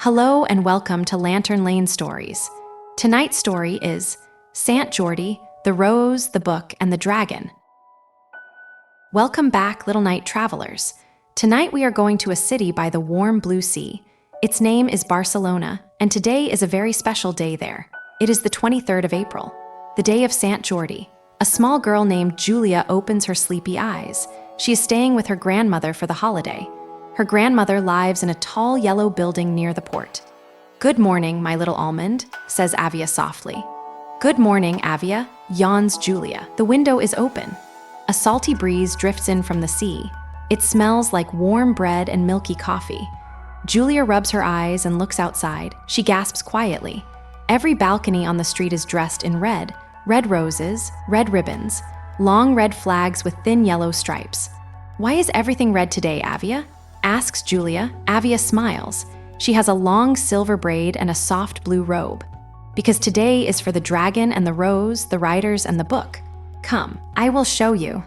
Hello and welcome to Lantern Lane Stories. Tonight's story is Sant Jordi, the Rose, the Book, and the Dragon. Welcome back, little night travelers. Tonight we are going to a city by the warm blue sea. Its name is Barcelona, and today is a very special day there. It is the 23rd of April, the day of Sant Jordi. A small girl named Júlia opens her sleepy eyes. She is staying with her grandmother for the holiday. Her grandmother lives in a tall yellow building near the port. "Good morning, my little almond," says Àvia softly. "Good morning, Àvia," yawns Júlia. The window is open. A salty breeze drifts in from the sea. It smells like warm bread and milky coffee. Júlia rubs her eyes and looks outside. She gasps quietly. Every balcony on the street is dressed in red. Red roses, red ribbons, long red flags with thin yellow stripes. "Why is everything red today, Àvia?" asks Júlia. Àvia smiles. She has a long silver braid and a soft blue robe. "Because today is for the dragon and the rose, the riders and the book. Come, I will show you."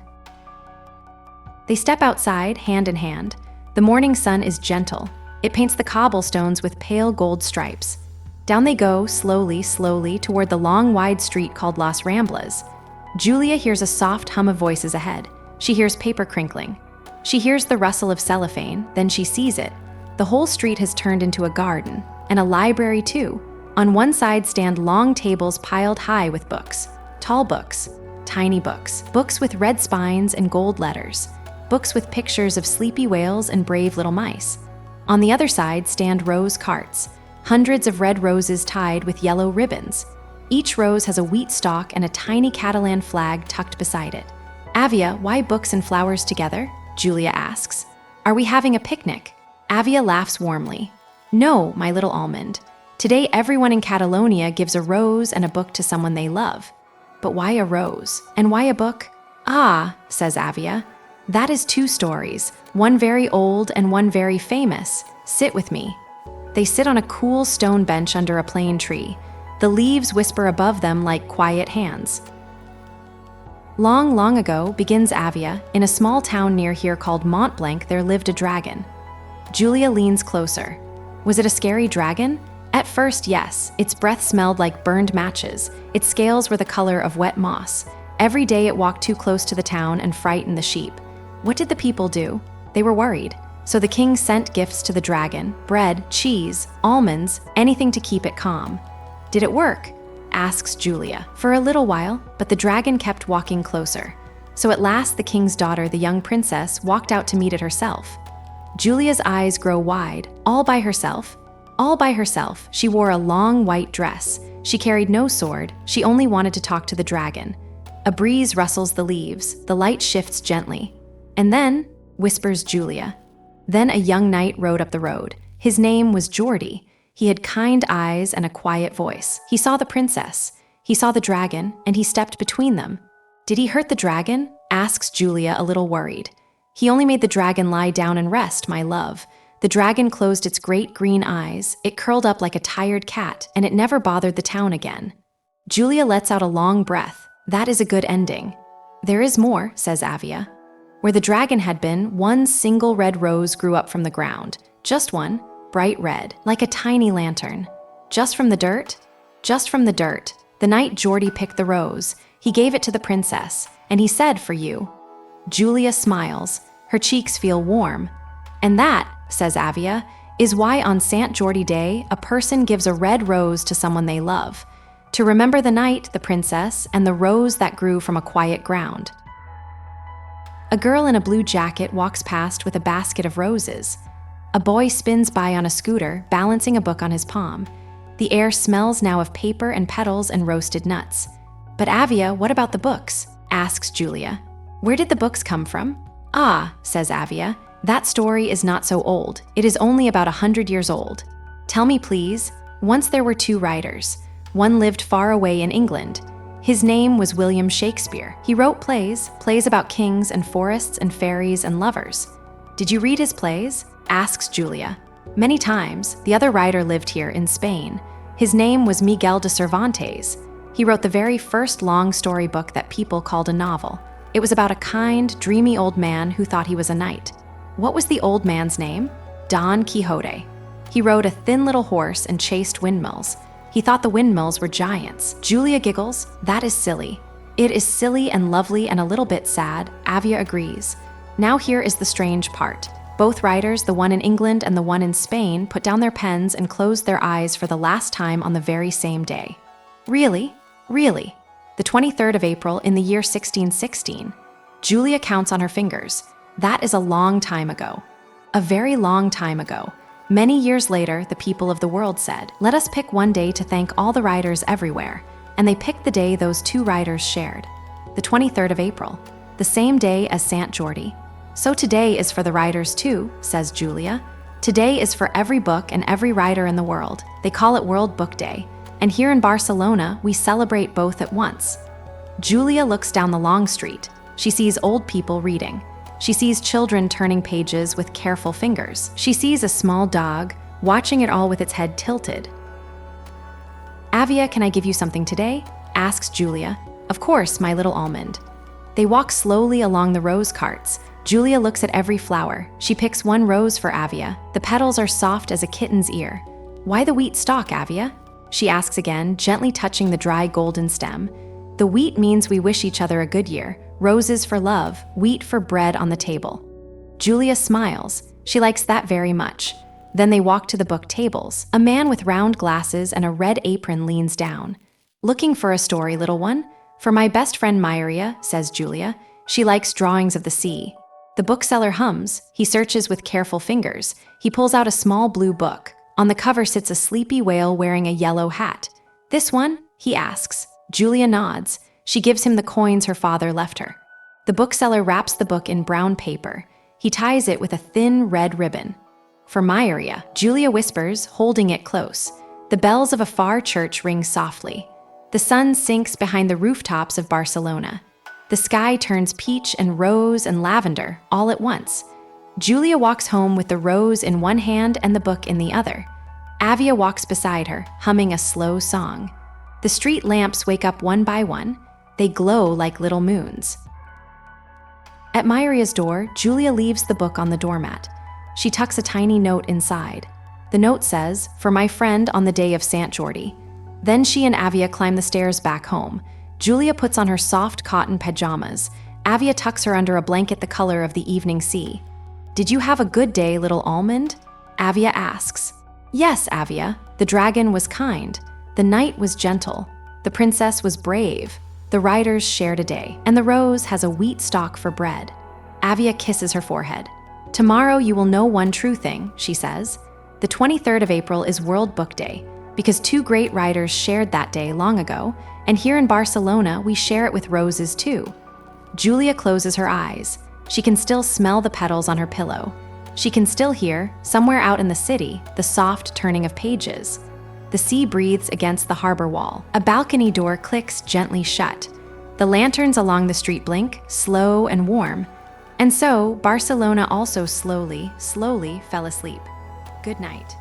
They step outside, hand in hand. The morning sun is gentle. It paints the cobblestones with pale gold stripes. Down they go, slowly, toward the long, wide street called Las Ramblas. Júlia hears a soft hum of voices ahead. She hears paper crinkling. She hears the rustle of cellophane, then she sees it. The whole street has turned into a garden, and a library too. On one side stand long tables piled high with books. Tall books, tiny books, books with red spines and gold letters, books with pictures of sleepy whales and brave little mice. On the other side stand rose carts, hundreds of red roses tied with yellow ribbons. Each rose has a wheat stalk and a tiny Catalan flag tucked beside it. "Àvia, why books and flowers together?" Júlia asks. "Are we having a picnic?" Àvia laughs warmly. "No, my little almond. Today everyone in Catalonia gives a rose and a book to someone they love. But why a rose? And why a book?" "Ah," says Àvia, "that is two stories, one very old and one very famous. Sit with me." They sit on a cool stone bench under a plane tree. The leaves whisper above them like quiet hands. "Long, long ago," begins Àvia, "in a small town near here called Montblanc there lived a dragon." Júlia leans closer. "Was it a scary dragon?" "At first, yes. Its breath smelled like burned matches. Its scales were the color of wet moss. Every day it walked too close to the town and frightened the sheep. What did the people do? They were worried. So the king sent gifts to the dragon: bread, cheese, almonds, anything to keep it calm." "Did it work?" asks Júlia. "For a little while, but the dragon kept walking closer. So at last the king's daughter, the young princess, walked out to meet it herself." Julia's eyes grow wide. All by herself? All by herself. She wore a long white dress. She carried no sword. She only wanted to talk to the dragon. A breeze rustles the leaves. The light shifts gently. "And then," whispers Júlia, "then a young knight rode up the road. His name was Jordi. He had kind eyes and a quiet voice. He saw the princess. He saw the dragon, and he stepped between them." "Did he hurt the dragon?" asks Júlia, a little worried. "He only made the dragon lie down and rest, my love. The dragon closed its great green eyes. It curled up like a tired cat, and it never bothered the town again." Júlia lets out a long breath. That is a good ending. "There is more," says Àvia. "Where the dragon had been, one single red rose grew up from the ground. Just one. Bright red, like a tiny lantern. Just from the dirt? Just from the dirt. The night Jordi picked the rose, he gave it to the princess, and he said, 'For you.'" Júlia smiles. Her cheeks feel warm. "And that," says Àvia, "is why on Sant Jordi Day, a person gives a red rose to someone they love, to remember the night, the princess, and the rose that grew from a quiet ground." A girl in a blue jacket walks past with a basket of roses. A boy spins by on a scooter, balancing a book on his palm. The air smells now of paper and petals and roasted nuts. "But Àvia, what about the books?" asks Júlia. "Where did the books come from?" "Ah," says Àvia, "that story is not so old. It is only about 100 years old. Tell me, please. Once there were two writers. One lived far away in England. His name was William Shakespeare. He wrote plays about kings and forests and fairies and lovers." "Did you read his plays?" asks Júlia. "Many times. The other writer lived here in Spain. His name was Miguel de Cervantes. He wrote the very first long story book that people called a novel. It was about a kind, dreamy old man who thought he was a knight. What was the old man's name?" "Don Quixote." He rode a thin little horse and chased windmills. He thought the windmills were giants. Júlia giggles. That is silly. It is silly and lovely and a little bit sad. Àvia agrees. Now here is the strange part. Both riders, the one in England and the one in Spain, put down their pens and closed their eyes for the last time on the very same day. Really? Really? The 23rd of April in the year 1616. Júlia counts on her fingers. That is a long time ago. A very long time ago. Many years later, the people of the world said, "Let us pick one day to thank all the riders everywhere." And they picked the day those two riders shared. The 23rd of April. The same day as Sant Jordi. So today is for the riders too, says Júlia. Today is for every book and every rider in the world. They call it World Book Day. And here in Barcelona, we celebrate both at once. Júlia looks down the long street. She sees old people reading. She sees children turning pages with careful fingers. She sees a small dog, watching it all with its head tilted. "Àvia, can I give you something today?" asks Júlia. "Of course, my little almond." They walk slowly along the rose carts. Júlia looks at every flower. She picks one rose for Àvia. The petals are soft as a kitten's ear. "Why the wheat stalk, Àvia?" she asks again, gently touching the dry golden stem. "The wheat means we wish each other a good year. Roses for love, wheat for bread on the table." Júlia smiles. She likes that very much. Then they walk to the book tables. A man with round glasses and a red apron leans down. "Looking for a story, little one?" "For my best friend Maria," says Júlia. "She likes drawings of the sea." The bookseller hums. He searches with careful fingers. He pulls out a small blue book. On the cover sits a sleepy whale wearing a yellow hat. "This one?" he asks. Júlia nods. She gives him the coins her father left her. The bookseller wraps the book in brown paper. He ties it with a thin red ribbon. "For Maria," Júlia whispers, holding it close. The bells of a far church ring softly. The sun sinks behind the rooftops of Barcelona. The sky turns peach and rose and lavender all at once. Júlia walks home with the rose in one hand and the book in the other. Àvia walks beside her, humming a slow song. The street lamps wake up one by one. They glow like little moons. At Maria's door, Júlia leaves the book on the doormat. She tucks a tiny note inside. The note says, "For my friend on the day of Sant Jordi." Then she and Àvia climb the stairs back home. Júlia puts on her soft cotton pajamas. Àvia tucks her under a blanket the color of the evening sea. "Did you have a good day, little almond?" Àvia asks. "Yes, Àvia. The dragon was kind. The knight was gentle. The princess was brave. The riders shared a day. And the rose has a wheat stalk for bread." Àvia kisses her forehead. "Tomorrow you will know one true thing," she says. The 23rd of April is World Book Day, because two great writers shared that day long ago, and here in Barcelona we share it with roses too. Júlia closes her eyes. She can still smell the petals on her pillow. She can still hear, somewhere out in the city, the soft turning of pages. The sea breathes against the harbor wall. A balcony door clicks gently shut. The lanterns along the street blink, slow and warm. And so, Barcelona also slowly, slowly fell asleep. Good night.